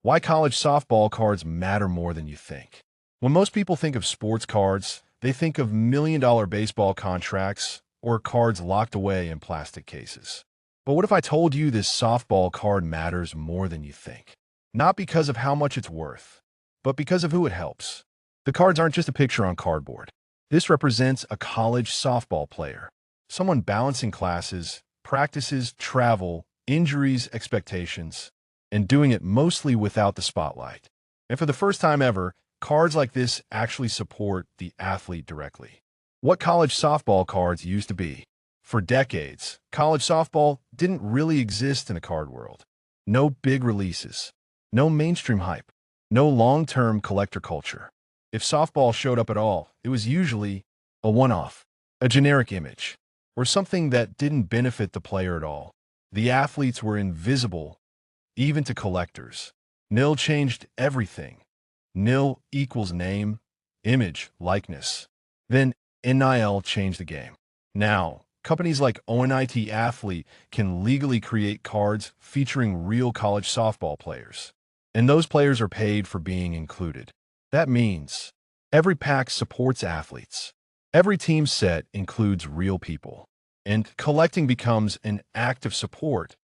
Why college softball cards matter more than you think. When most people think of sports cards, they think of million-dollar baseball contracts or cards locked away in plastic cases. But what if I told you this softball card matters more than you think? Not because of how much it's worth, but because of who it helps. The cards aren't just a picture on cardboard. This represents a college softball player, someone balancing classes, practices, travel, injuries, expectations, and doing it mostly without the spotlight. And for the first time ever, cards like this actually support the athlete directly. What college softball cards used to be. For decades, college softball didn't really exist in a card world. No big releases, no mainstream hype, no long-term collector culture. If softball showed up at all, it was usually a one-off, a generic image, or something that didn't benefit the player at all. The athletes were invisible, even to collectors. Nil changed everything. Nil equals name, image, likeness. Then NIL changed the game. Now, companies like ONIT Athlete can legally create cards featuring real college softball players. And those players are paid for being included. That means every pack supports athletes. Every team set includes real people. And collecting becomes an act of support,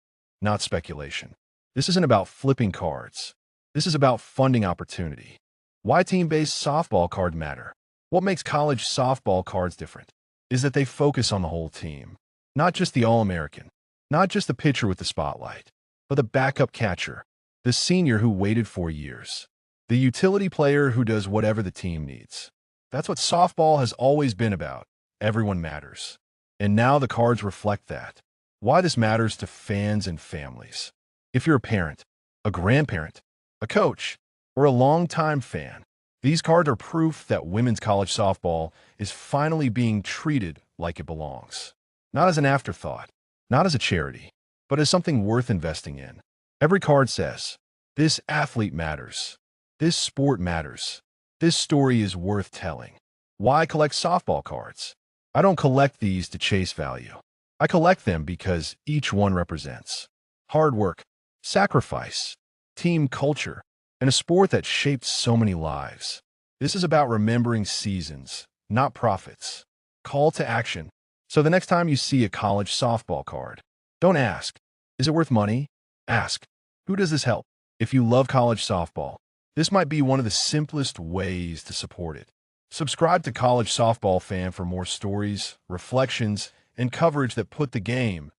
not speculation. This isn't about flipping cards. This is about funding opportunity. Why team-based softball cards matter? What makes college softball cards different is that they focus on the whole team, not just the All-American, not just the pitcher with the spotlight, but the backup catcher, the senior who waited 4 years, the utility player who does whatever the team needs. That's what softball has always been about. Everyone matters. And now the cards reflect that. Why this matters to fans and families. If you're a parent, a grandparent, a coach, or a longtime fan, these cards are proof that women's college softball is finally being treated like it belongs. Not as an afterthought, not as a charity, but as something worth investing in. Every card says, this athlete matters. This sport matters. This story is worth telling. Why collect softball cards? I don't collect these to chase value. I collect them because each one represents hard work, sacrifice, team culture, and a sport that shaped so many lives. This is about remembering seasons, not profits. Call to action. So the next time you see a college softball card, don't ask, is it worth money? Ask, who does this help? If you love college softball, this might be one of the simplest ways to support it. Subscribe to College Softball Fan for more stories, reflections, and coverage that put the game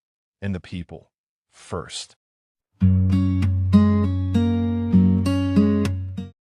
and the people first.